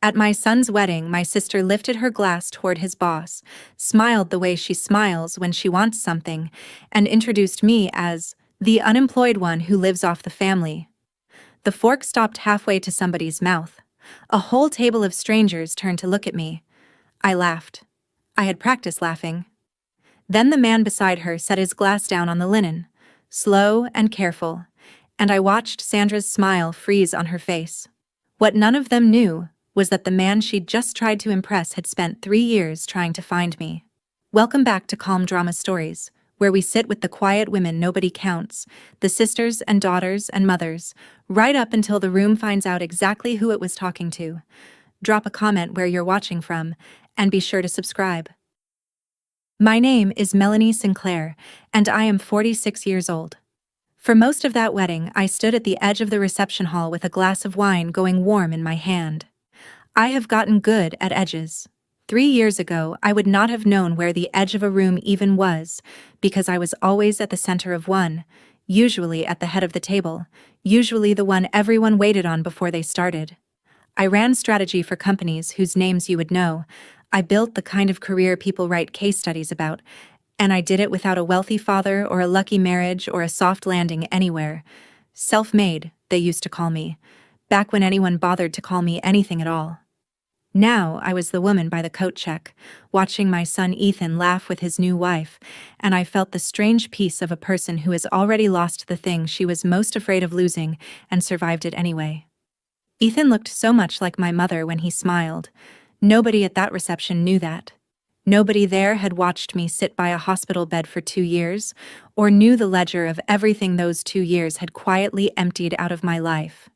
At my son's wedding, my sister lifted her glass toward his boss, smiled the way she smiles when she wants something, and introduced me as the unemployed one who lives off the family. The fork stopped halfway to somebody's mouth. A whole table of strangers turned to look at me. I laughed. I had practiced laughing. Then the man beside her set his glass down on the linen, slow and careful, and I watched Sandra's smile freeze on her face. What none of them knew was that the man she'd just tried to impress had spent 3 years trying to find me. Welcome back to Calm Drama Stories, where we sit with the quiet women nobody counts, the sisters and daughters and mothers, right up until the room finds out exactly who it was talking to. Drop a comment where you're watching from, and be sure to subscribe. My name is Melanie Sinclair, and I am 46 years old. For most of that wedding, I stood at the edge of the reception hall with a glass of wine going warm in my hand. I have gotten good at edges. 3 years ago, I would not have known where the edge of a room even was, because I was always at the center of one, usually at the head of the table, usually the one everyone waited on before they started. I ran strategy for companies whose names you would know. I built the kind of career people write case studies about, and I did it without a wealthy father or a lucky marriage or a soft landing anywhere. Self-made, they used to call me, back when anyone bothered to call me anything at all. Now I was the woman by the coat check, watching my son Ethan laugh with his new wife, and I felt the strange peace of a person who has already lost the thing she was most afraid of losing and survived it anyway. Ethan looked so much like my mother when he smiled. Nobody at that reception knew that. Nobody there had watched me sit by a hospital bed for 2 years, or knew the ledger of everything those 2 years had quietly emptied out of my life.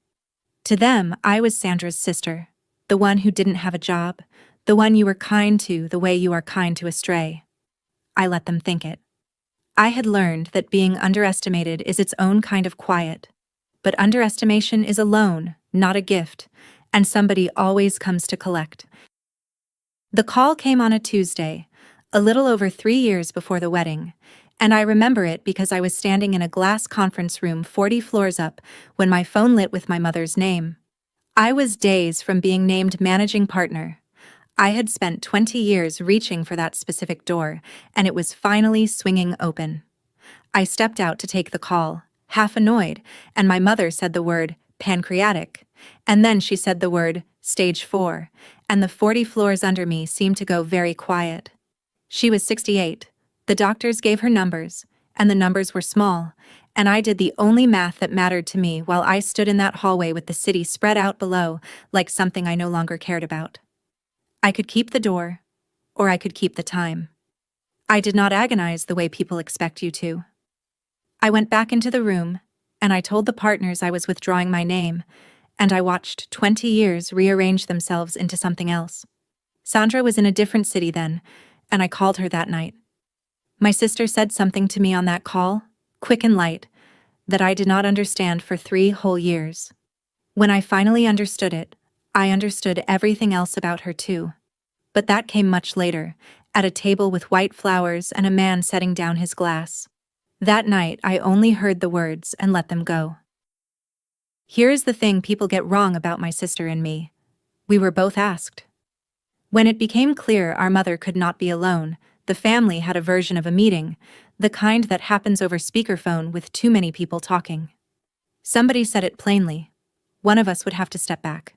To them, I was Sandra's sister, the one who didn't have a job, the one you were kind to the way you are kind to a stray. I let them think it. I had learned that being underestimated is its own kind of quiet. But underestimation is a loan, not a gift, and somebody always comes to collect. The call came on a Tuesday, a little over 3 years before the wedding, and I remember it because I was standing in a glass conference room 40 floors up when my phone lit with my mother's name. I was days from being named managing partner. I had spent 20 years reaching for that specific door, and it was finally swinging open. I stepped out to take the call, half annoyed, and my mother said the word pancreatic, and then she said the word stage 4, and the 40 floors under me seemed to go very quiet. She was 68. The doctors gave her numbers, and the numbers were small, and I did the only math that mattered to me while I stood in that hallway with the city spread out below like something I no longer cared about. I could keep the door, or I could keep the time. I did not agonize the way people expect you to. I went back into the room, and I told the partners I was withdrawing my name, and I watched 20 years rearrange themselves into something else. Sandra was in a different city then, and I called her that night. My sister said something to me on that call, quick and light, that I did not understand for 3 whole years. When I finally understood it, I understood everything else about her too. But that came much later, at a table with white flowers and a man setting down his glass. That night I only heard the words and let them go. Here is the thing people get wrong about my sister and me. We were both asked. When it became clear our mother could not be alone, the family had a version of a meeting, the kind that happens over speakerphone with too many people talking. Somebody said it plainly. One of us would have to step back.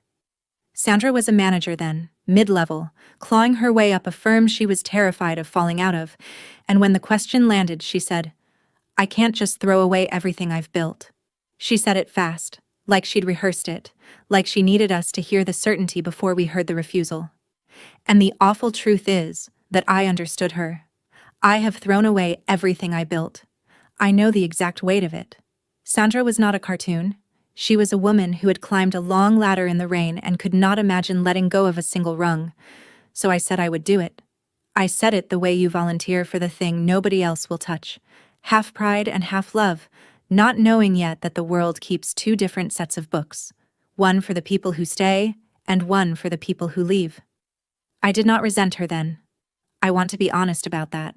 Sandra was a manager then, mid-level, clawing her way up a firm she was terrified of falling out of, and when the question landed, she said, "I can't just throw away everything I've built." She said it fast, like she'd rehearsed it, like she needed us to hear the certainty before we heard the refusal. And the awful truth is that I understood her. I have thrown away everything I built. I know the exact weight of it. Sandra was not a cartoon. She was a woman who had climbed a long ladder in the rain and could not imagine letting go of a single rung. So I said I would do it. I said it the way you volunteer for the thing nobody else will touch. Half pride and half love, not knowing yet that the world keeps 2 different sets of books. One for the people who stay, and one for the people who leave. I did not resent her then. I want to be honest about that.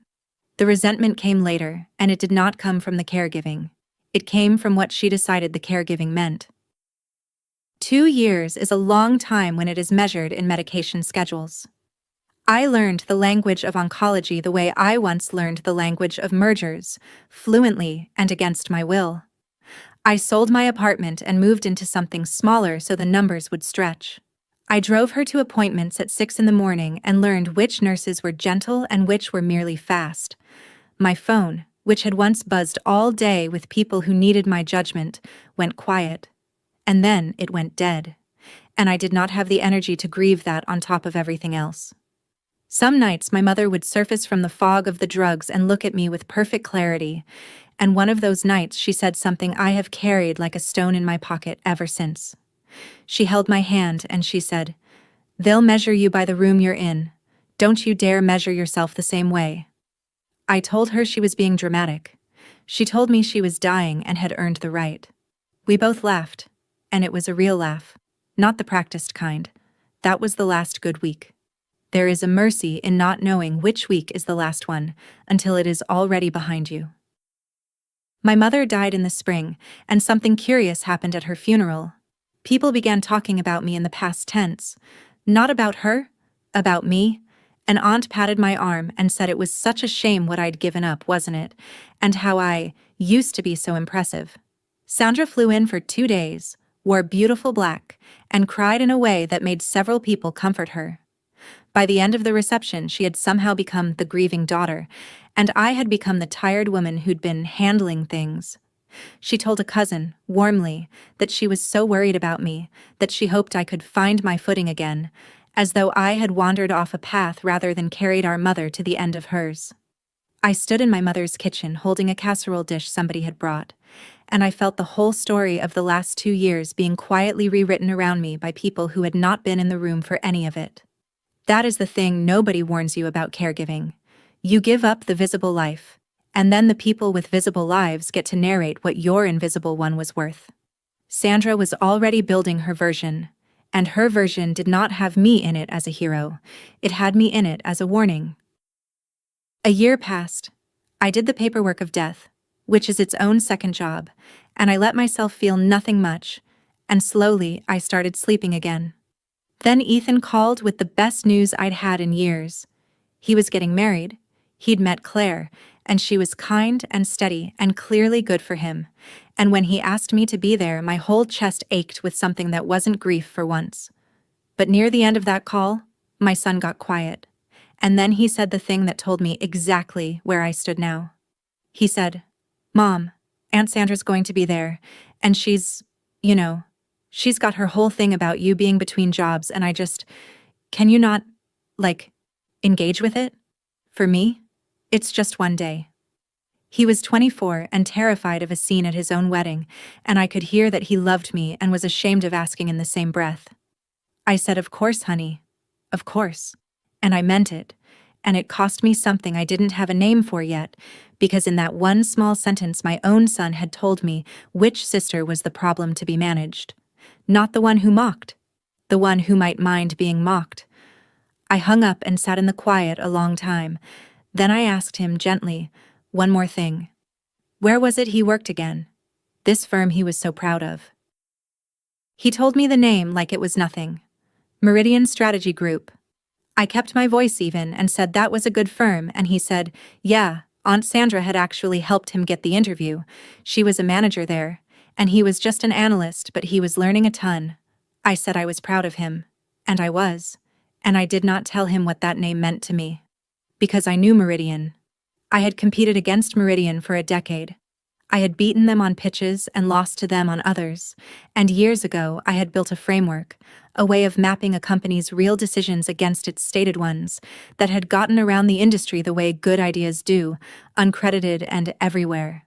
The resentment came later, and it did not come from the caregiving. It came from what she decided the caregiving meant. 2 years is a long time when it is measured in medication schedules. I learned the language of oncology the way I once learned the language of mergers, fluently and against my will. I sold my apartment and moved into something smaller so the numbers would stretch. I drove her to appointments at 6 in the morning and learned which nurses were gentle and which were merely fast. My phone, which had once buzzed all day with people who needed my judgment, went quiet. And then it went dead. And I did not have the energy to grieve that on top of everything else. Some nights my mother would surface from the fog of the drugs and look at me with perfect clarity, and one of those nights she said something I have carried like a stone in my pocket ever since. She held my hand and she said, "They'll measure you by the room you're in. Don't you dare measure yourself the same way." I told her she was being dramatic. She told me she was dying and had earned the right. We both laughed, and it was a real laugh, not the practiced kind. That was the last good week. There is a mercy in not knowing which week is the last one until it is already behind you. My mother died in the spring, and something curious happened at her funeral. People began talking about me in the past tense. Not about her, about me. An aunt patted my arm and said it was such a shame what I'd given up, wasn't it? And how I used to be so impressive. Sandra flew in for 2 days, wore beautiful black, and cried in a way that made several people comfort her. By the end of the reception, she had somehow become the grieving daughter, and I had become the tired woman who'd been handling things. She told a cousin, warmly, that she was so worried about me, that she hoped I could find my footing again, as though I had wandered off a path rather than carried our mother to the end of hers. I stood in my mother's kitchen holding a casserole dish somebody had brought, and I felt the whole story of the last 2 years being quietly rewritten around me by people who had not been in the room for any of it. That is the thing nobody warns you about caregiving. You give up the visible life, and then the people with visible lives get to narrate what your invisible one was worth. Sandra was already building her version, and her version did not have me in it as a hero. It had me in it as a warning. A year passed. I did the paperwork of death, which is its own second job, and I let myself feel nothing much, and slowly I started sleeping again. Then Ethan called with the best news I'd had in years. He was getting married, he'd met Claire, and she was kind and steady and clearly good for him, and when he asked me to be there, my whole chest ached with something that wasn't grief for once. But near the end of that call, my son got quiet, and then he said the thing that told me exactly where I stood now. He said, "Mom, Aunt Sandra's going to be there, and she's got her whole thing about you being between jobs, and can you not, engage with it? For me, it's just one day." He was 24 and terrified of a scene at his own wedding, and I could hear that he loved me and was ashamed of asking in the same breath. I said, "Of course, honey. Of course." And I meant it, and it cost me something I didn't have a name for yet, because in that one small sentence my own son had told me which sister was the problem to be managed. Not the one who mocked, the one who might mind being mocked. I hung up and sat in the quiet a long time. Then I asked him gently, one more thing. Where was it he worked again? This firm he was so proud of. He told me the name like it was nothing. Meridian Strategy Group. I kept my voice even and said that was a good firm, and he said, yeah, Aunt Sandra had actually helped him get the interview. She was a manager there, and he was just an analyst, but he was learning a ton. I said I was proud of him, and I was, and I did not tell him what that name meant to me. Because I knew Meridian. I had competed against Meridian for a decade. I had beaten them on pitches and lost to them on others, and years ago I had built a framework, a way of mapping a company's real decisions against its stated ones, that had gotten around the industry the way good ideas do, uncredited and everywhere.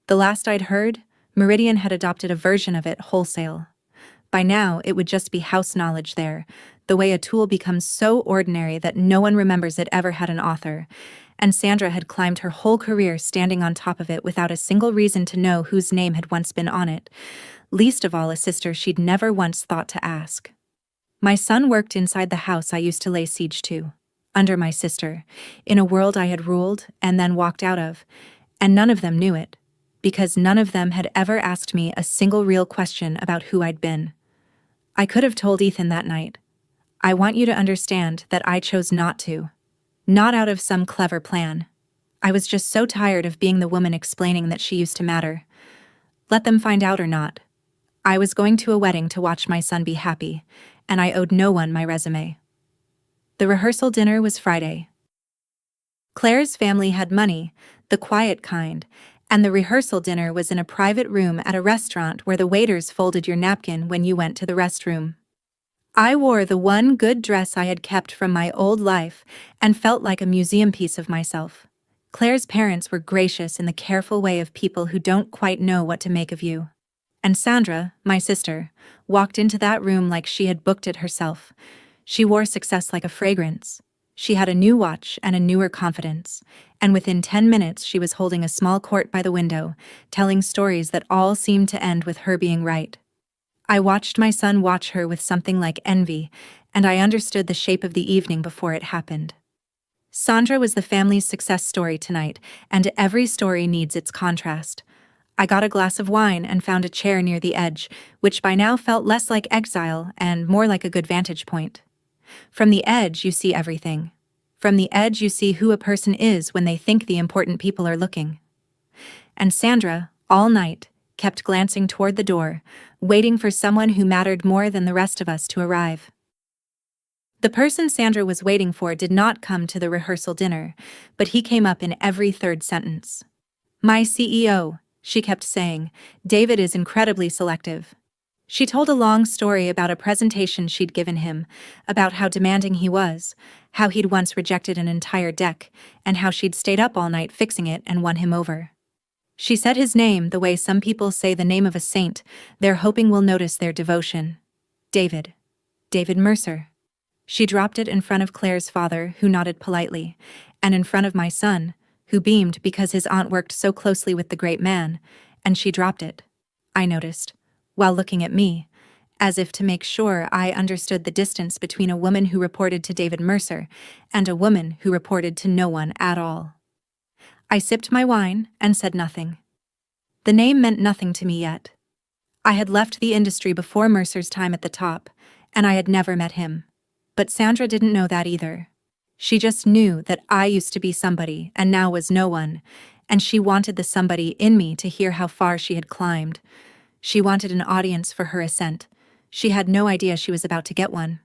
The last I'd heard, Meridian had adopted a version of it wholesale. By now, it would just be house knowledge there, the way a tool becomes so ordinary that no one remembers it ever had an author, and Sandra had climbed her whole career standing on top of it without a single reason to know whose name had once been on it, least of all a sister she'd never once thought to ask. My son worked inside the house I used to lay siege to, under my sister, in a world I had ruled and then walked out of, and none of them knew it, because none of them had ever asked me a single real question about who I'd been. I could have told Ethan that night. I want you to understand that I chose not to. Not out of some clever plan. I was just so tired of being the woman explaining that she used to matter. Let them find out or not. I was going to a wedding to watch my son be happy, and I owed no one my resume. The rehearsal dinner was Friday. Claire's family had money, the quiet kind, and the rehearsal dinner was in a private room at a restaurant where the waiters folded your napkin when you went to the restroom. I wore the one good dress I had kept from my old life and felt like a museum piece of myself. Claire's parents were gracious in the careful way of people who don't quite know what to make of you. And Sandra, my sister, walked into that room like she had booked it herself. She wore success like a fragrance. She had a new watch and a newer confidence, and within 10 minutes she was holding a small court by the window, telling stories that all seemed to end with her being right. I watched my son watch her with something like envy, and I understood the shape of the evening before it happened. Sandra was the family's success story tonight, and every story needs its contrast. I got a glass of wine and found a chair near the edge, which by now felt less like exile and more like a good vantage point. From the edge, you see everything. From the edge, you see who a person is when they think the important people are looking. And Sandra, all night, kept glancing toward the door, waiting for someone who mattered more than the rest of us to arrive. The person Sandra was waiting for did not come to the rehearsal dinner, but he came up in every third sentence. "My CEO," she kept saying, "David is incredibly selective." She told a long story about a presentation she'd given him, about how demanding he was, how he'd once rejected an entire deck, and how she'd stayed up all night fixing it and won him over. She said his name the way some people say the name of a saint, they're hoping we'll notice their devotion. David. David Mercer. She dropped it in front of Claire's father, who nodded politely, and in front of my son, who beamed because his aunt worked so closely with the great man, and she dropped it, I noticed, while looking at me, as if to make sure I understood the distance between a woman who reported to David Mercer and a woman who reported to no one at all. I sipped my wine and said nothing. The name meant nothing to me yet. I had left the industry before Mercer's time at the top, and I had never met him. But Sandra didn't know that either. She just knew that I used to be somebody and now was no one, and she wanted the somebody in me to hear how far she had climbed. She wanted an audience for her ascent. She had no idea she was about to get one.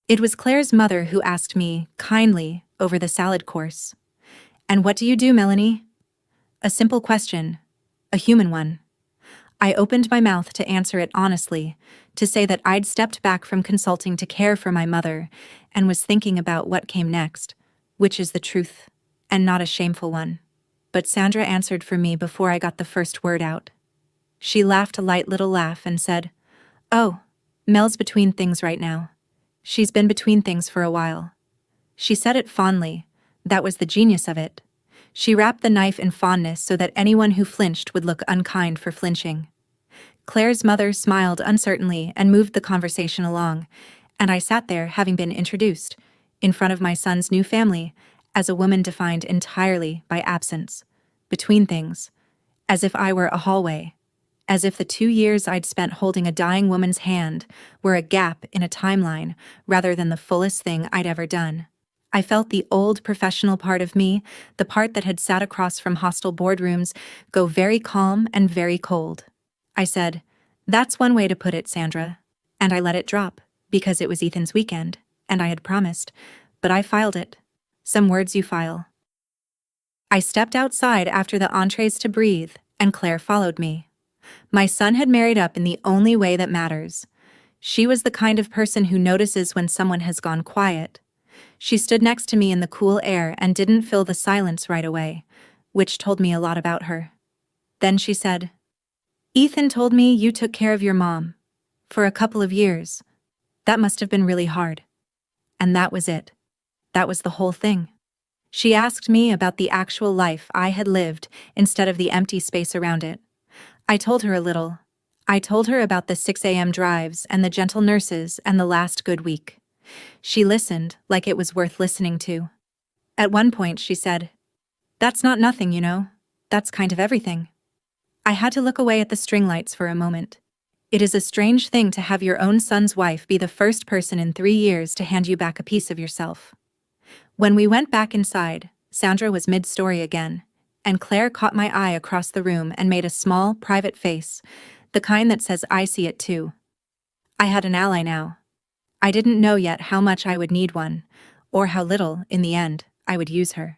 It was Claire's mother who asked me, kindly, over the salad course, "And what do you do, Melanie?" A simple question, a human one. I opened my mouth to answer it honestly, to say that I'd stepped back from consulting to care for my mother and was thinking about what came next, which is the truth, and not a shameful one. But Sandra answered for me before I got the first word out. She laughed a light little laugh and said, "Oh, Mel's between things right now. She's been between things for a while." She said it fondly. That was the genius of it. She wrapped the knife in fondness so that anyone who flinched would look unkind for flinching. Claire's mother smiled uncertainly and moved the conversation along, and I sat there having been introduced, in front of my son's new family, as a woman defined entirely by absence, between things, as if I were a hallway, as if the 2 years I'd spent holding a dying woman's hand were a gap in a timeline rather than the fullest thing I'd ever done. I felt the old professional part of me, the part that had sat across from hostile boardrooms, go very calm and very cold. I said, "That's one way to put it, Sandra." And I let it drop, because it was Ethan's weekend, and I had promised, but I filed it. Some words you file. I stepped outside after the entrees to breathe, and Claire followed me. My son had married up in the only way that matters. She was the kind of person who notices when someone has gone quiet. She stood next to me in the cool air and didn't fill the silence right away, which told me a lot about her. Then she said, "Ethan told me you took care of your mom. For a couple of years. That must have been really hard." And that was it. That was the whole thing. She asked me about the actual life I had lived instead of the empty space around it. I told her a little. I told her about the 6 a.m. drives and the gentle nurses and the last good week. She listened like it was worth listening to. At one point she said, "That's not nothing, you know. That's kind of everything." I had to look away at the string lights for a moment. It is a strange thing to have your own son's wife be the first person in 3 years to hand you back a piece of yourself. When we went back inside, Sandra was mid-story again, and Claire caught my eye across the room and made a small, private face, the kind that says I see it too. I had an ally now. I didn't know yet how much I would need one, or how little, in the end, I would use her.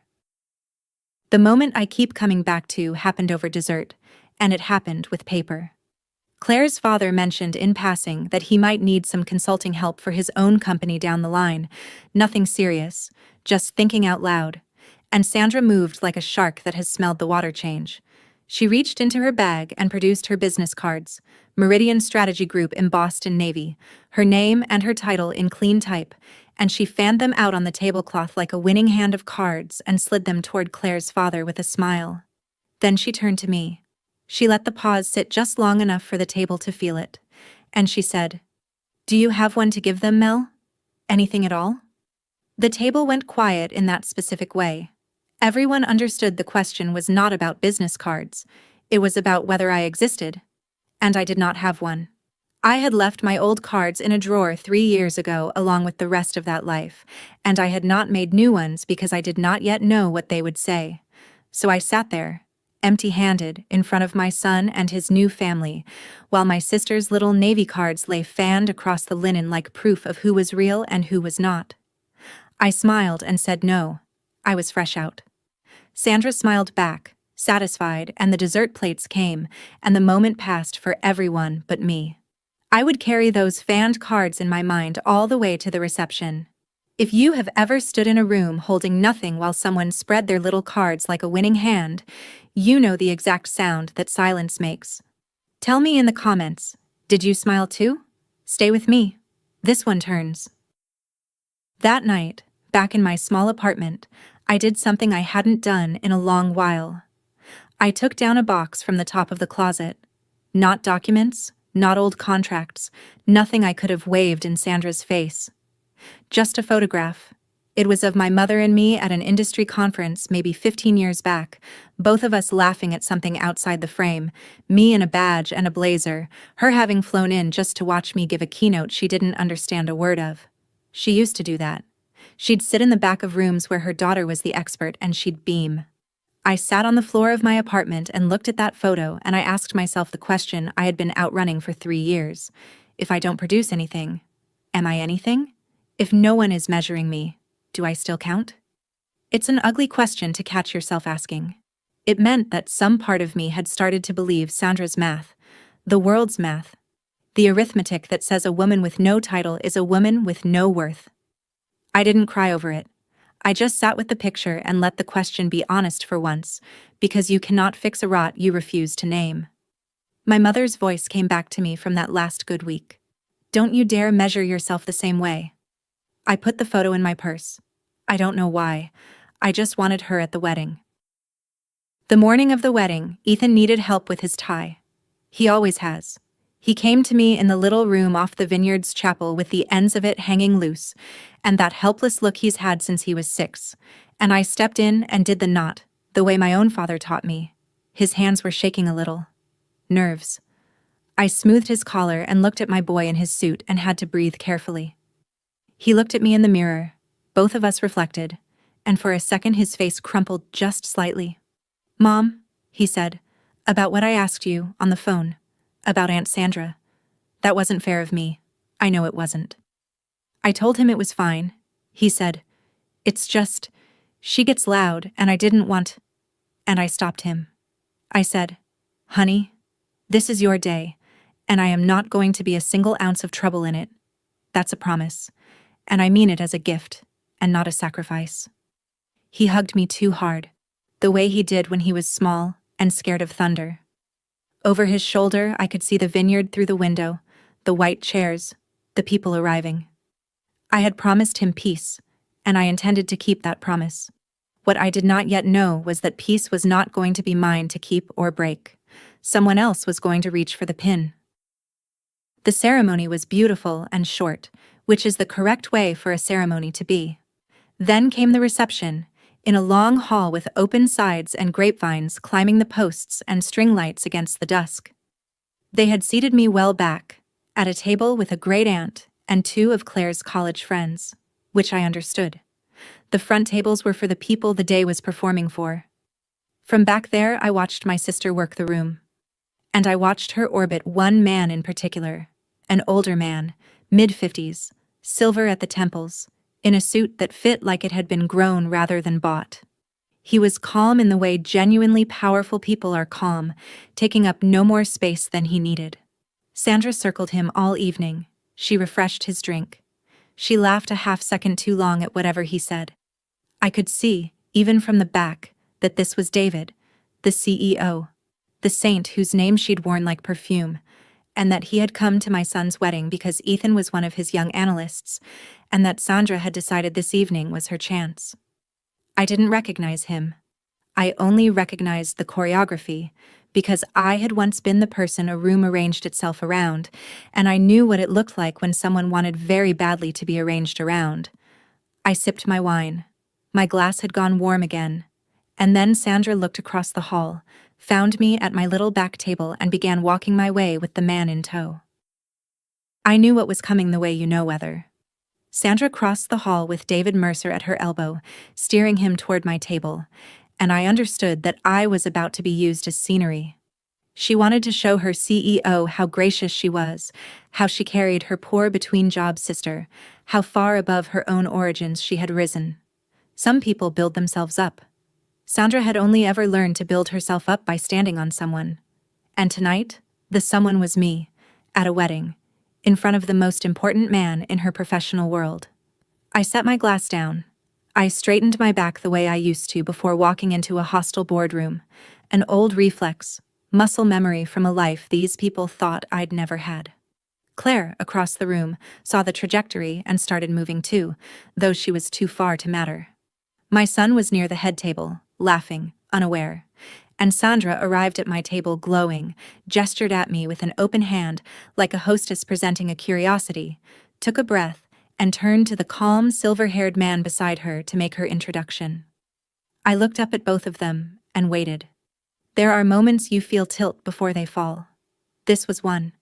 The moment I keep coming back to happened over dessert, and it happened with paper. Claire's father mentioned in passing that he might need some consulting help for his own company down the line, nothing serious, just thinking out loud, and Sandra moved like a shark that has smelled the water change. She reached into her bag and produced her business cards, Meridian Strategy Group embossed in navy, her name and her title in clean type, and she fanned them out on the tablecloth like a winning hand of cards and slid them toward Claire's father with a smile. Then she turned to me. She let the pause sit just long enough for the table to feel it, and she said, "Do you have one to give them, Mel? Anything at all?" The table went quiet in that specific way. Everyone understood the question was not about business cards. It was about whether I existed. And I did not have one. I had left my old cards in a drawer 3 years ago along with the rest of that life, and I had not made new ones because I did not yet know what they would say. So I sat there, empty-handed, in front of my son and his new family, while my sister's little navy cards lay fanned across the linen like proof of who was real and who was not. I smiled and said no. I was fresh out. Sandra smiled back, satisfied, and the dessert plates came, and the moment passed for everyone but me. I would carry those fanned cards in my mind all the way to the reception. If you have ever stood in a room holding nothing while someone spread their little cards like a winning hand, you know the exact sound that silence makes. Tell me in the comments, did you smile too? Stay with me. This one turns. That night, back in my small apartment, I did something I hadn't done in a long while. I took down a box from the top of the closet. Not documents, not old contracts, nothing I could have waved in Sandra's face. Just a photograph. It was of my mother and me at an industry conference maybe 15 years back, both of us laughing at something outside the frame, me in a badge and a blazer, her having flown in just to watch me give a keynote she didn't understand a word of. She used to do that. She'd sit in the back of rooms where her daughter was the expert and she'd beam. I sat on the floor of my apartment and looked at that photo, and I asked myself the question I had been outrunning for 3 years. If I don't produce anything, am I anything? If no one is measuring me, do I still count? It's an ugly question to catch yourself asking. It meant that some part of me had started to believe Sandra's math, the world's math, the arithmetic that says a woman with no title is a woman with no worth. I didn't cry over it. I just sat with the picture and let the question be honest for once, because you cannot fix a rot you refuse to name. My mother's voice came back to me from that last good week. Don't you dare measure yourself the same way. I put the photo in my purse. I don't know why. I just wanted her at the wedding. The morning of the wedding, Ethan needed help with his tie. He always has. He came to me in the little room off the Vineyards Chapel with the ends of it hanging loose, and that helpless look he's had since he was 6, and I stepped in and did the knot, the way my own father taught me. His hands were shaking a little. Nerves. I smoothed his collar and looked at my boy in his suit and had to breathe carefully. He looked at me in the mirror, both of us reflected, and for a second his face crumpled just slightly. "Mom," he said, "about what I asked you on the phone. About Aunt Sandra. That wasn't fair of me. I know it wasn't." I told him it was fine. He said, "It's just, she gets loud and I didn't want..." And I stopped him. I said, "Honey, this is your day, and I am not going to be a single ounce of trouble in it. That's a promise, and I mean it as a gift, and not a sacrifice." He hugged me too hard, the way he did when he was small and scared of thunder. Over his shoulder, I could see the vineyard through the window, the white chairs, the people arriving. I had promised him peace, and I intended to keep that promise. What I did not yet know was that peace was not going to be mine to keep or break. Someone else was going to reach for the pin. The ceremony was beautiful and short, which is the correct way for a ceremony to be. Then came the reception, in a long hall with open sides and grapevines climbing the posts and string lights against the dusk. They had seated me well back, at a table with a great aunt and two of Claire's college friends, which I understood. The front tables were for the people the day was performing for. From back there, I watched my sister work the room. And I watched her orbit one man in particular, an older man, mid-50s, silver at the temples, in a suit that fit like it had been grown rather than bought. He was calm in the way genuinely powerful people are calm, taking up no more space than he needed. Sandra circled him all evening. She refreshed his drink. She laughed a half-second too long at whatever he said. I could see, even from the back, that this was David, the CEO, the saint whose name she'd worn like perfume, and that he had come to my son's wedding because Ethan was one of his young analysts, and that Sandra had decided this evening was her chance. I didn't recognize him. I only recognized the choreography, because I had once been the person a room arranged itself around, and I knew what it looked like when someone wanted very badly to be arranged around. I sipped my wine. My glass had gone warm again. And then Sandra looked across the hall, found me at my little back table and began walking my way with the man in tow. I knew what was coming the way you know whether. Sandra crossed the hall with David Mercer at her elbow, steering him toward my table, and I understood that I was about to be used as scenery. She wanted to show her CEO how gracious she was, how she carried her poor between-job sister, how far above her own origins she had risen. Some people build themselves up. Sandra had only ever learned to build herself up by standing on someone. And tonight, the someone was me, at a wedding, in front of the most important man in her professional world. I set my glass down. I straightened my back the way I used to before walking into a hostile boardroom, an old reflex, muscle memory from a life these people thought I'd never had. Claire, across the room, saw the trajectory and started moving too, though she was too far to matter. My son was near the head table, laughing, unaware, and Sandra arrived at my table glowing, gestured at me with an open hand like a hostess presenting a curiosity, took a breath, and turned to the calm, silver-haired man beside her to make her introduction. I looked up at both of them and waited. There are moments you feel tilt before they fall. This was one.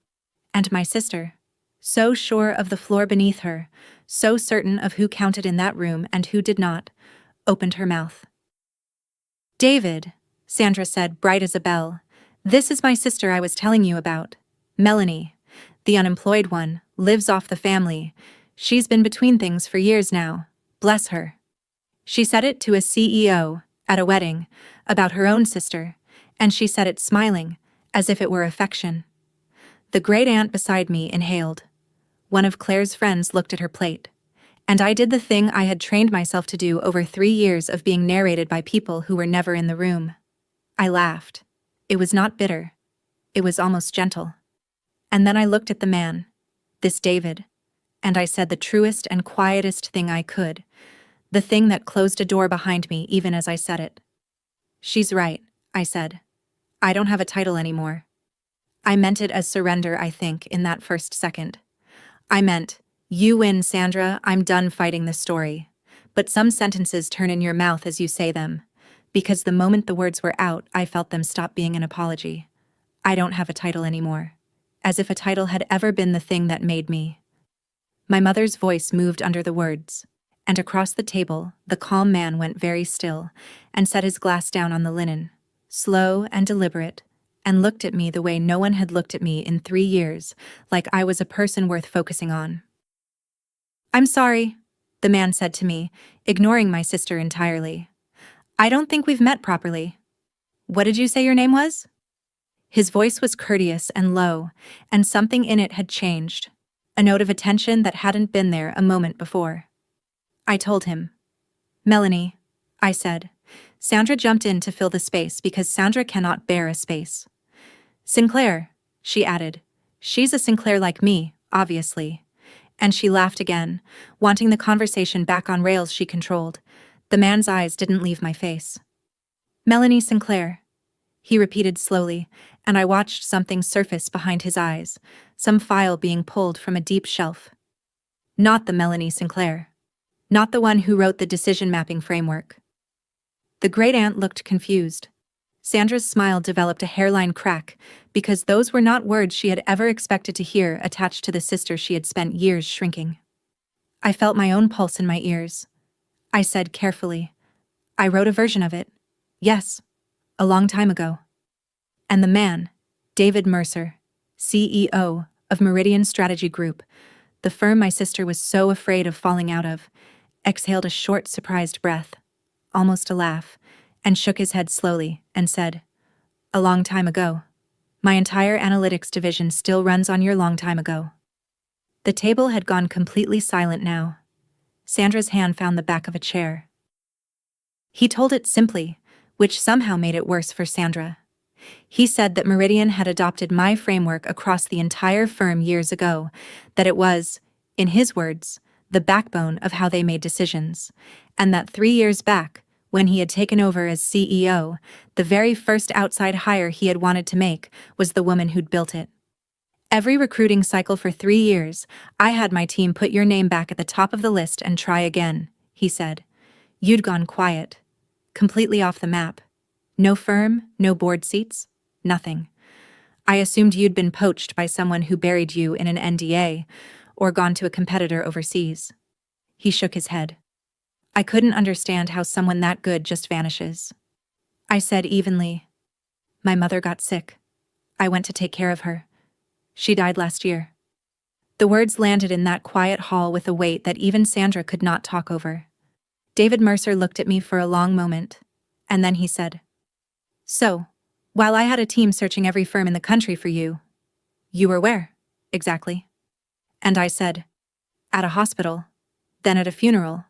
And my sister, so sure of the floor beneath her, so certain of who counted in that room and who did not, opened her mouth. "David," Sandra said, bright as a bell, "this is my sister I was telling you about. Melanie, the unemployed one, lives off the family. She's been between things for years now. Bless her." She said it to a CEO, at a wedding, about her own sister, and she said it smiling, as if it were affection. The great aunt beside me inhaled. One of Claire's friends looked at her plate. And I did the thing I had trained myself to do over 3 years of being narrated by people who were never in the room. I laughed. It was not bitter. It was almost gentle. And then I looked at the man, this David, and I said the truest and quietest thing I could, the thing that closed a door behind me even as I said it. "She's right," I said. "I don't have a title anymore." I meant it as surrender, I think, in that first second. I meant, "You win, Sandra, I'm done fighting this story." But some sentences turn in your mouth as you say them, because the moment the words were out, I felt them stop being an apology. I don't have a title anymore. As if a title had ever been the thing that made me. My mother's voice moved under the words, and across the table, the calm man went very still and set his glass down on the linen, slow and deliberate, and looked at me the way no one had looked at me in 3 years, like I was a person worth focusing on. "I'm sorry," the man said to me, ignoring my sister entirely. "I don't think we've met properly. What did you say your name was?" His voice was courteous and low, and something in it had changed, a note of attention that hadn't been there a moment before. I told him. "Melanie," I said. Sandra jumped in to fill the space because Sandra cannot bear a space. "Sinclair," she added. "She's a Sinclair like me, obviously." And she laughed again, wanting the conversation back on rails she controlled. The man's eyes didn't leave my face. "Melanie Sinclair," he repeated slowly, and I watched something surface behind his eyes, some file being pulled from a deep shelf. Not the Melanie Sinclair. Not the one who wrote the decision mapping framework. The great aunt looked confused. Sandra's smile developed a hairline crack, because those were not words she had ever expected to hear attached to the sister she had spent years shrinking. I felt my own pulse in my ears. I said carefully, "I wrote a version of it. Yes, a long time ago." And the man, David Mercer, CEO of Meridian Strategy Group, the firm my sister was so afraid of falling out of, exhaled a short, surprised breath, almost a laugh, and shook his head slowly and said, "A long time ago. My entire analytics division still runs on your long time ago." The table had gone completely silent now. Sandra's hand found the back of a chair. He told it simply, which somehow made it worse for Sandra. He said that Meridian had adopted my framework across the entire firm years ago, that it was, in his words, the backbone of how they made decisions, and that 3 years back, when he had taken over as CEO, the very first outside hire he had wanted to make was the woman who'd built it. "Every recruiting cycle for 3 years, I had my team put your name back at the top of the list and try again," he said. "You'd gone quiet. Completely off the map. No firm, no board seats, nothing. I assumed you'd been poached by someone who buried you in an NDA, or gone to a competitor overseas." He shook his head. "I couldn't understand how someone that good just vanishes." I said evenly, "My mother got sick. I went to take care of her. She died last year." The words landed in that quiet hall with a weight that even Sandra could not talk over. David Mercer looked at me for a long moment, and then he said, "So, while I had a team searching every firm in the country for you, you were where, exactly?" And I said, "At a hospital, then at a funeral,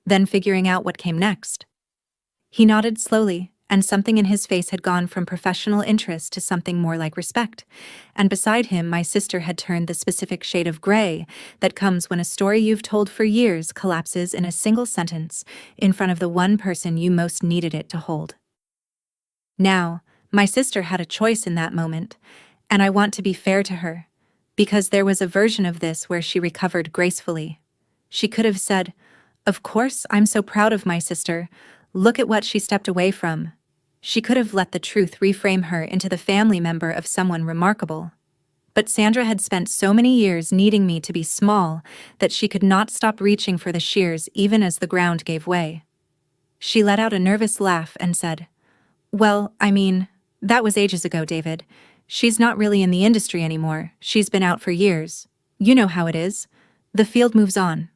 then figuring out what came next." He nodded slowly, and something in his face had gone from professional interest to something more like respect, and beside him my sister had turned the specific shade of gray that comes when a story you've told for years collapses in a single sentence in front of the one person you most needed it to hold. Now, my sister had a choice in that moment, and I want to be fair to her, because there was a version of this where she recovered gracefully. She could have said, "Of course, I'm so proud of my sister. Look at what she stepped away from." She could have let the truth reframe her into the family member of someone remarkable. But Sandra had spent so many years needing me to be small that she could not stop reaching for the shears even as the ground gave way. She let out a nervous laugh and said, "Well, I mean, that was ages ago, David. She's not really in the industry anymore. She's been out for years. You know how it is. The field moves on."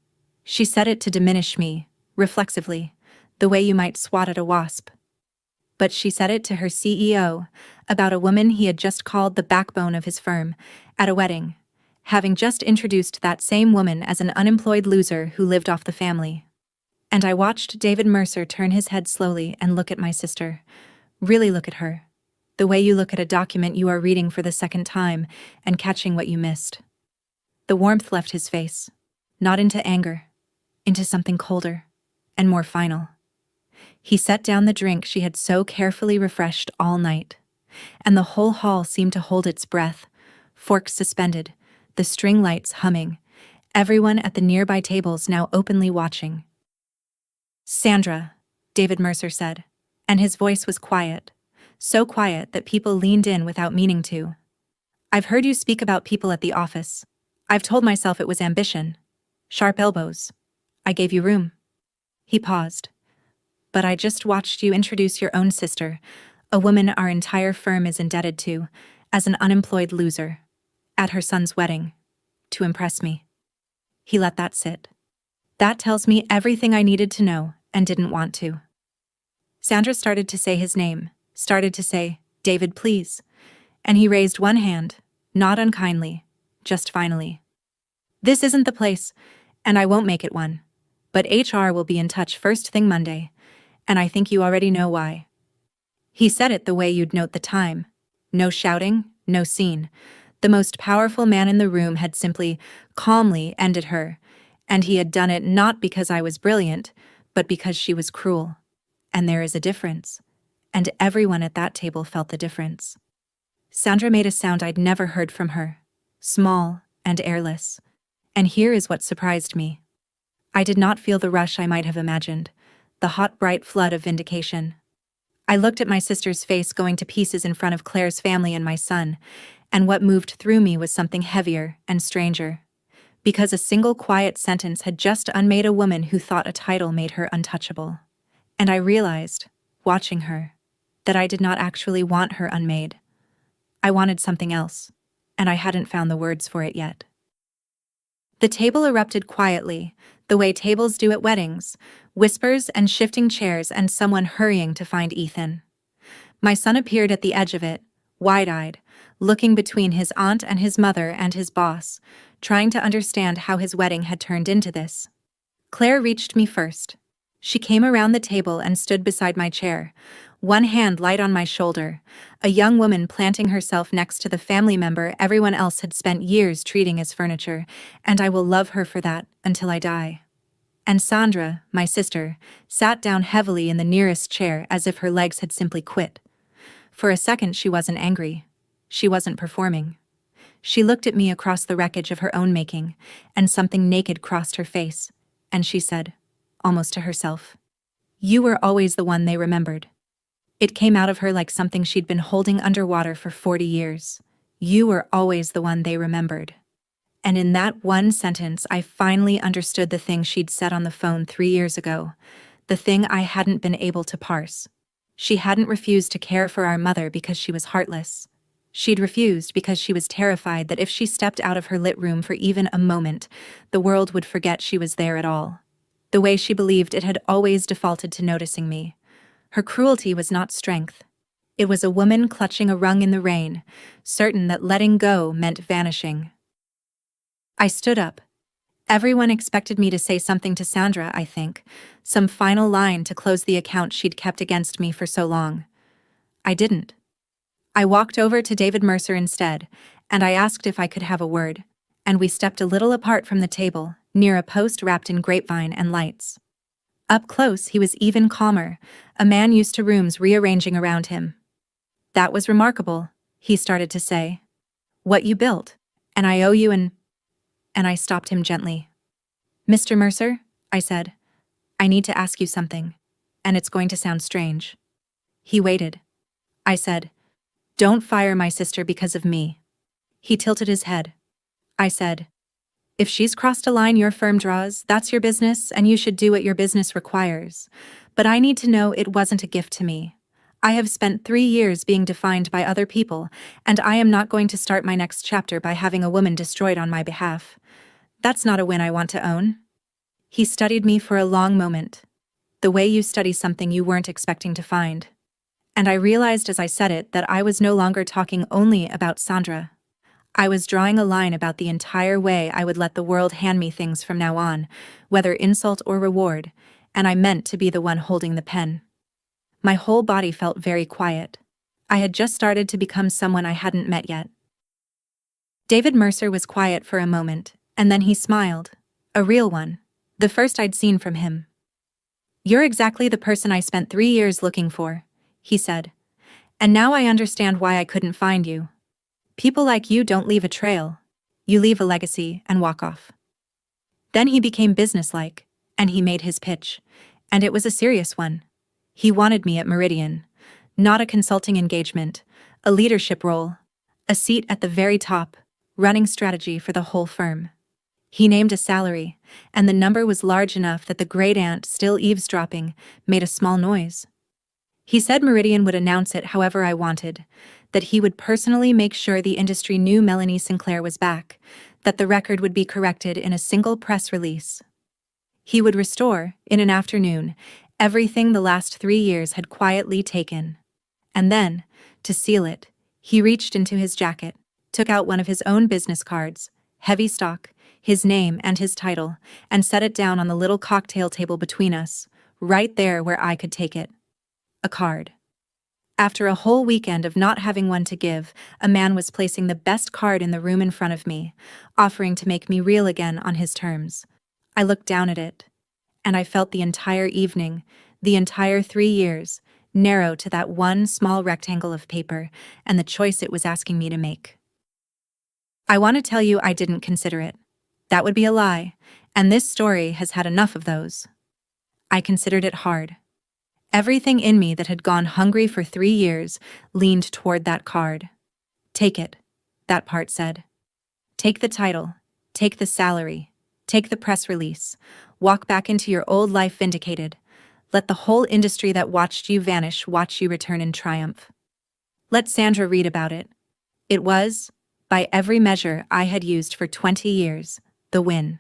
She said it to diminish me, reflexively, the way you might swat at a wasp. But she said it to her CEO, about a woman he had just called the backbone of his firm, at a wedding, having just introduced that same woman as an unemployed loser who lived off the family. And I watched David Mercer turn his head slowly and look at my sister. Really look at her. The way you look at a document you are reading for the second time and catching what you missed. The warmth left his face, not into anger, into something colder and more final. He set down the drink she had so carefully refreshed all night, and the whole hall seemed to hold its breath, forks suspended, the string lights humming, everyone at the nearby tables now openly watching. "Sandra," David Mercer said, and his voice was quiet, so quiet that people leaned in without meaning to. "I've heard you speak about people at the office. I've told myself it was ambition. Sharp elbows. I gave you room." He paused. "But I just watched you introduce your own sister, a woman our entire firm is indebted to, as an unemployed loser, at her son's wedding, to impress me." He let that sit. "That tells me everything I needed to know and didn't want to." Sandra started to say his name, started to say, "David, please," and he raised one hand, not unkindly, just finally. "This isn't the place, and I won't make it one, but HR will be in touch first thing Monday, and I think you already know why." He said it the way you'd note the time. No shouting, no scene. The most powerful man in the room had simply, calmly ended her, and he had done it not because I was brilliant, but because she was cruel. And there is a difference. And everyone at that table felt the difference. Sandra made a sound I'd never heard from her, small and airless. And here is what surprised me. I did not feel the rush I might have imagined, the hot, bright flood of vindication. I looked at my sister's face going to pieces in front of Claire's family and my son, and what moved through me was something heavier and stranger. Because a single quiet sentence had just unmade a woman who thought a title made her untouchable. And I realized, watching her, that I did not actually want her unmade. I wanted something else, and I hadn't found the words for it yet. The table erupted quietly, the way tables do at weddings, whispers and shifting chairs and someone hurrying to find Ethan. My son appeared at the edge of it, wide-eyed, looking between his aunt and his mother and his boss, trying to understand how his wedding had turned into this. Claire reached me first. She came around the table and stood beside my chair, one hand light on my shoulder, a young woman planting herself next to the family member everyone else had spent years treating as furniture, and I will love her for that until I die. And Sandra, my sister, sat down heavily in the nearest chair as if her legs had simply quit. For a second she wasn't angry. She wasn't performing. She looked at me across the wreckage of her own making, and something naked crossed her face, and she said, almost to herself, "You were always the one they remembered." It came out of her like something she'd been holding underwater for 40 years. You were always the one they remembered. And in that one sentence, I finally understood the thing she'd said on the phone 3 years ago, the thing I hadn't been able to parse. She hadn't refused to care for our mother because she was heartless. She'd refused because she was terrified that if she stepped out of her lit room for even a moment, the world would forget she was there at all. The way she believed it had always defaulted to noticing me. Her cruelty was not strength. It was a woman clutching a rung in the rain, certain that letting go meant vanishing. I stood up. Everyone expected me to say something to Sandra, I think, some final line to close the account she'd kept against me for so long. I didn't. I walked over to David Mercer instead, and I asked if I could have a word, and we stepped a little apart from the table, near a post wrapped in grapevine and lights. Up close, he was even calmer, a man used to rooms rearranging around him. "That was remarkable," he started to say. "What you built, and I owe you an—" And I stopped him gently. "Mr. Mercer," I said, "I need to ask you something, and it's going to sound strange." He waited. I said, "Don't fire my sister because of me." He tilted his head. I said, "If she's crossed a line your firm draws, that's your business, and you should do what your business requires. But I need to know it wasn't a gift to me. I have spent 3 years being defined by other people, and I am not going to start my next chapter by having a woman destroyed on my behalf. That's not a win I want to own." He studied me for a long moment. The way you study something you weren't expecting to find. And I realized as I said it that I was no longer talking only about Sandra. I was drawing a line about the entire way I would let the world hand me things from now on, whether insult or reward, and I meant to be the one holding the pen. My whole body felt very quiet. I had just started to become someone I hadn't met yet. David Mercer was quiet for a moment, and then he smiled. A real one. The first I'd seen from him. "You're exactly the person I spent 3 years looking for," he said. "And now I understand why I couldn't find you. People like you don't leave a trail. You leave a legacy and walk off." Then he became businesslike, and he made his pitch. And it was a serious one. He wanted me at Meridian. Not a consulting engagement, a leadership role, a seat at the very top, running strategy for the whole firm. He named a salary, and the number was large enough that the great aunt, still eavesdropping, made a small noise. He said Meridian would announce it however I wanted, that he would personally make sure the industry knew Melanie Sinclair was back, that the record would be corrected in a single press release. He would restore, in an afternoon, everything the last 3 years had quietly taken. And then, to seal it, he reached into his jacket, took out one of his own business cards, heavy stock, his name and his title, and set it down on the little cocktail table between us, right there where I could take it. A card. After a whole weekend of not having one to give, a man was placing the best card in the room in front of me, offering to make me real again on his terms. I looked down at it, and I felt the entire evening, the entire 3 years, narrow to that one small rectangle of paper and the choice it was asking me to make. I want to tell you I didn't consider it. That would be a lie, and this story has had enough of those. I considered it hard. Everything in me that had gone hungry for 3 years leaned toward that card. Take it, that part said. Take the title, take the salary, take the press release, walk back into your old life vindicated. Let the whole industry that watched you vanish watch you return in triumph. Let Sandra read about it. It was, by every measure I had used for 20 years, the win.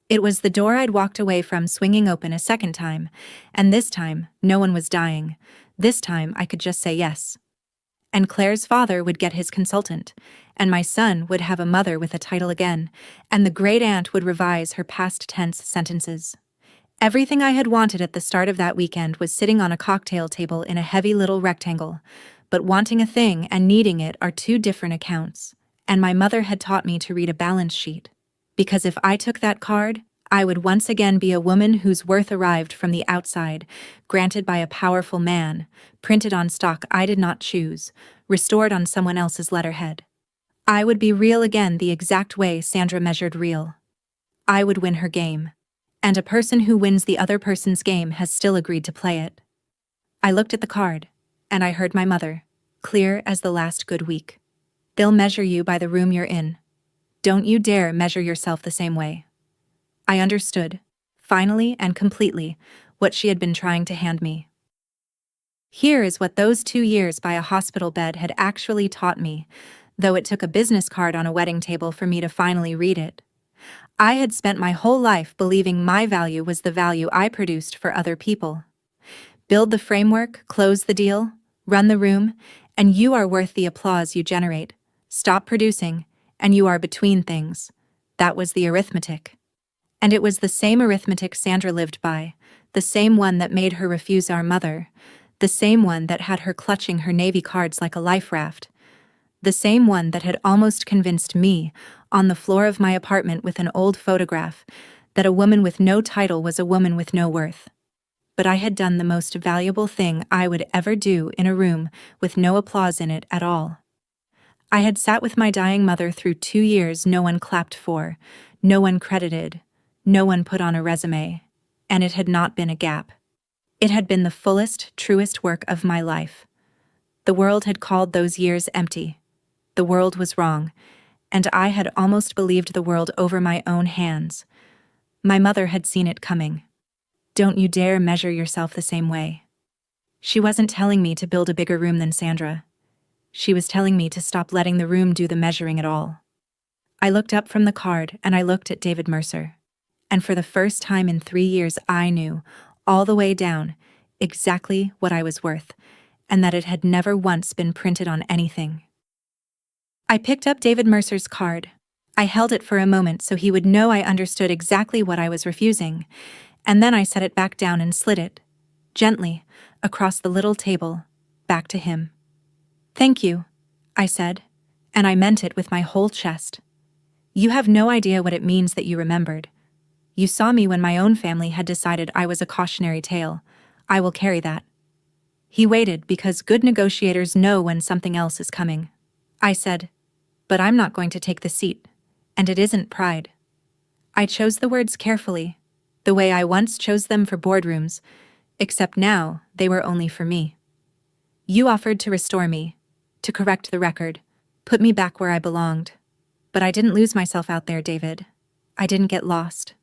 It was the door I'd walked away from swinging open a second time, and this time, no one was dying. This time I could just say yes. And Claire's father would get his consultant, and my son would have a mother with a title again, and the great aunt would revise her past tense sentences. Everything I had wanted at the start of that weekend was sitting on a cocktail table in a heavy little rectangle, but wanting a thing and needing it are two different accounts, and my mother had taught me to read a balance sheet. Because if I took that card, I would once again be a woman whose worth arrived from the outside, granted by a powerful man, printed on stock I did not choose, restored on someone else's letterhead. I would be real again the exact way Sandra measured real. I would win her game. And a person who wins the other person's game has still agreed to play it. I looked at the card, and I heard my mother, clear as the last good week. They'll measure you by the room you're in. Don't you dare measure yourself the same way. I understood, finally and completely, what she had been trying to hand me. Here is what those 2 years by a hospital bed had actually taught me, though it took a business card on a wedding table for me to finally read it. I had spent my whole life believing my value was the value I produced for other people. Build the framework, close the deal, run the room, and you are worth the applause you generate. Stop producing, and you are between things. That was the arithmetic. And it was the same arithmetic Sandra lived by, the same one that made her refuse our mother, the same one that had her clutching her Navy cards like a life raft, the same one that had almost convinced me, on the floor of my apartment with an old photograph, that a woman with no title was a woman with no worth. But I had done the most valuable thing I would ever do in a room with no applause in it at all. I had sat with my dying mother through 2 years no one clapped for, no one credited, no one put on a resume, and it had not been a gap. It had been the fullest, truest work of my life. The world had called those years empty. The world was wrong, and I had almost believed the world over my own hands. My mother had seen it coming. Don't you dare measure yourself the same way. She wasn't telling me to build a bigger room than Sandra. She was telling me to stop letting the room do the measuring at all. I looked up from the card and I looked at David Mercer. And for the first time in 3 years I knew, all the way down, exactly what I was worth, and that it had never once been printed on anything. I picked up David Mercer's card. I held it for a moment so he would know I understood exactly what I was refusing, and then I set it back down and slid it, gently, across the little table, back to him. "Thank you," I said, and I meant it with my whole chest. "You have no idea what it means that you remembered. You saw me when my own family had decided I was a cautionary tale. I will carry that." He waited because good negotiators know when something else is coming. I said, "But I'm not going to take the seat, and it isn't pride." I chose the words carefully, the way I once chose them for boardrooms, except now they were only for me. You offered to restore me, to correct the record, put me back where I belonged. But I didn't lose myself out there, David. I didn't get lost.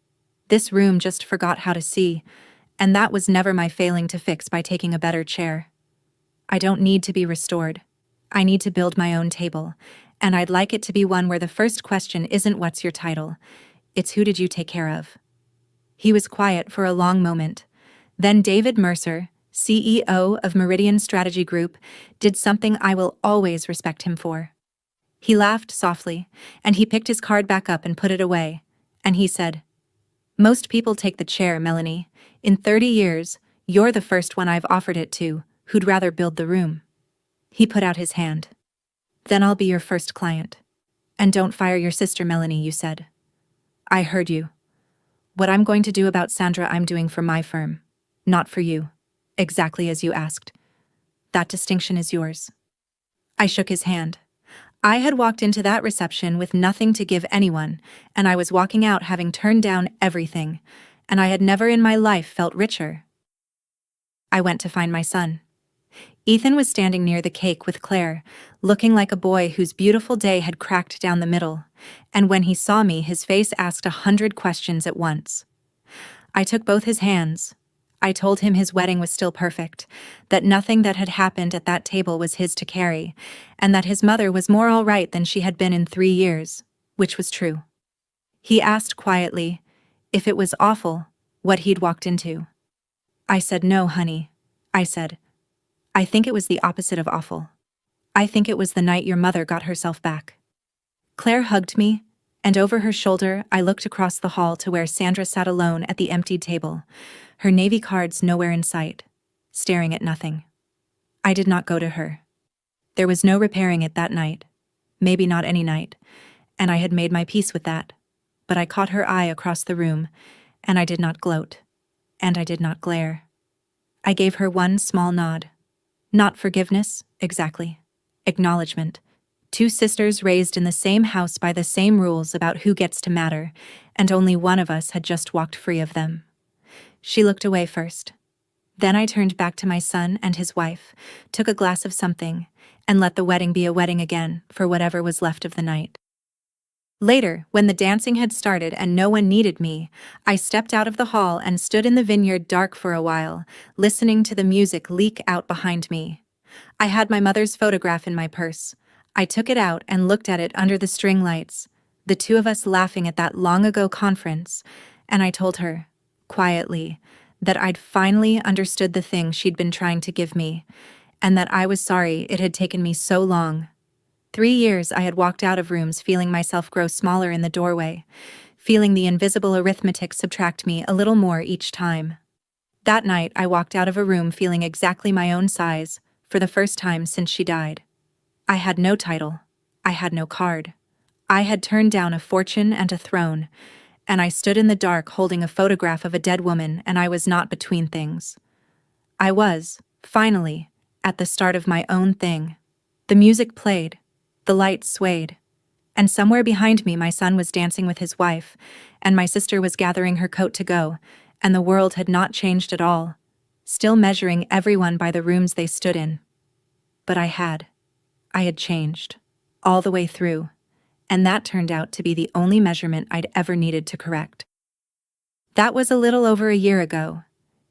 This room just forgot how to see, and that was never my failing to fix by taking a better chair. I don't need to be restored. I need to build my own table, and I'd like it to be one where the first question isn't what's your title, it's who did you take care of. He was quiet for a long moment. Then David Mercer, CEO of Meridian Strategy Group, did something I will always respect him for. He laughed softly, and he picked his card back up and put it away, and he said, "Most people take the chair, Melanie. In 30 years, you're the first one I've offered it to, who'd rather build the room." He put out his hand. "Then I'll be your first client. And don't fire your sister, Melanie," you said. I heard you. What I'm going to do about Sandra I'm doing for my firm, not for you, exactly as you asked. That distinction is yours. I shook his hand. I had walked into that reception with nothing to give anyone, and I was walking out having turned down everything, and I had never in my life felt richer. I went to find my son. Ethan was standing near the cake with Claire, looking like a boy whose beautiful day had cracked down the middle, and when he saw me, his face asked 100 questions at once. I took both his hands. I told him his wedding was still perfect, that nothing that had happened at that table was his to carry, and that his mother was more all right than she had been in 3 years, which was true. He asked quietly if it was awful, what he'd walked into. I said, "No, honey." I said, "I think it was the opposite of awful. I think it was the night your mother got herself back." Claire hugged me, and over her shoulder I looked across the hall to where Sandra sat alone at the emptied table, her navy cards nowhere in sight, staring at nothing. I did not go to her. There was no repairing it that night, maybe not any night, and I had made my peace with that. But I caught her eye across the room, and I did not gloat, and I did not glare. I gave her one small nod. Not forgiveness, exactly. Acknowledgement. Two sisters raised in the same house by the same rules about who gets to matter, and only one of us had just walked free of them. She looked away first. Then I turned back to my son and his wife, took a glass of something, and let the wedding be a wedding again for whatever was left of the night. Later, when the dancing had started and no one needed me, I stepped out of the hall and stood in the vineyard dark for a while, listening to the music leak out behind me. I had my mother's photograph in my purse. I took it out and looked at it under the string lights, the two of us laughing at that long-ago conference, and I told her, quietly, that I'd finally understood the thing she'd been trying to give me, and that I was sorry it had taken me so long. 3 years I had walked out of rooms feeling myself grow smaller in the doorway, feeling the invisible arithmetic subtract me a little more each time. That night I walked out of a room feeling exactly my own size, for the first time since she died. I had no title. I had no card. I had turned down a fortune and a throne, and I stood in the dark holding a photograph of a dead woman, and I was not between things. I was, finally, at the start of my own thing. The music played. The lights swayed, and somewhere behind me my son was dancing with his wife, and my sister was gathering her coat to go, and the world had not changed at all, still measuring everyone by the rooms they stood in. But I had changed, all the way through, and that turned out to be the only measurement I'd ever needed to correct. That was a little over a year ago.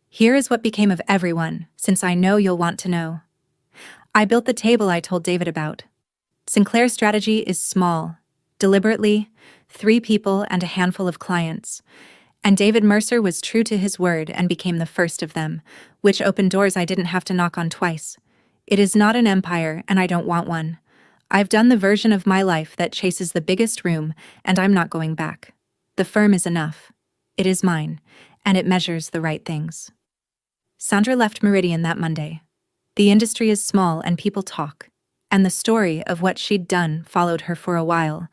Here is what became of everyone, since I know you'll want to know. I built the table I told David about. Sinclair's strategy is small, deliberately, 3 people and a handful of clients. And David Mercer was true to his word and became the first of them, which opened doors I didn't have to knock on twice. It is not an empire, and I don't want one. I've done the version of my life that chases the biggest room, and I'm not going back. The firm is enough. It is mine, and it measures the right things. Sandra left Meridian that Monday. The industry is small and people talk. And the story of what she'd done followed her for a while,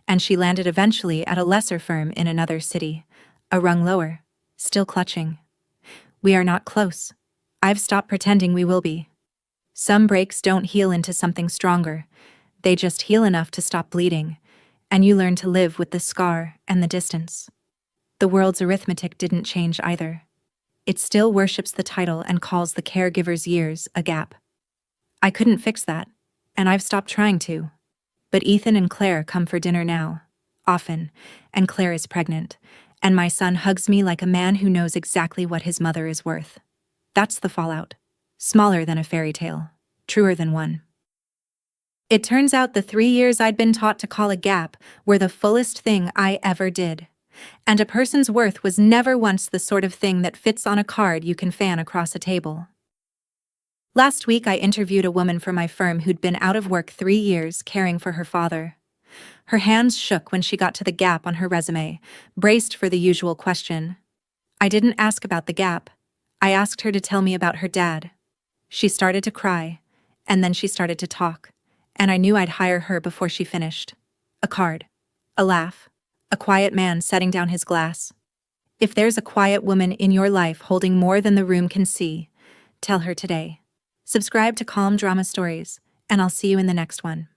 and she landed eventually at a lesser firm in another city, a rung lower, still clutching. We are not close. I've stopped pretending we will be. Some breaks don't heal into something stronger. They just heal enough to stop bleeding, and you learn to live with the scar and the distance. The world's arithmetic didn't change either. It still worships the title and calls the caregiver's years a gap. I couldn't fix that. And I've stopped trying to. But Ethan and Claire come for dinner now, often, and Claire is pregnant, and my son hugs me like a man who knows exactly what his mother is worth. That's the fallout. Smaller than a fairy tale, truer than one. It turns out the 3 years I'd been taught to call a gap were the fullest thing I ever did. And a person's worth was never once the sort of thing that fits on a card you can fan across a table. Last week I interviewed a woman for my firm who'd been out of work 3 years caring for her father. Her hands shook when she got to the gap on her resume, braced for the usual question. I didn't ask about the gap. I asked her to tell me about her dad. She started to cry, and then she started to talk, and I knew I'd hire her before she finished. A card. A laugh. A quiet man setting down his glass. If there's a quiet woman in your life holding more than the room can see, tell her today. Subscribe to Calm Drama Stories, and I'll see you in the next one.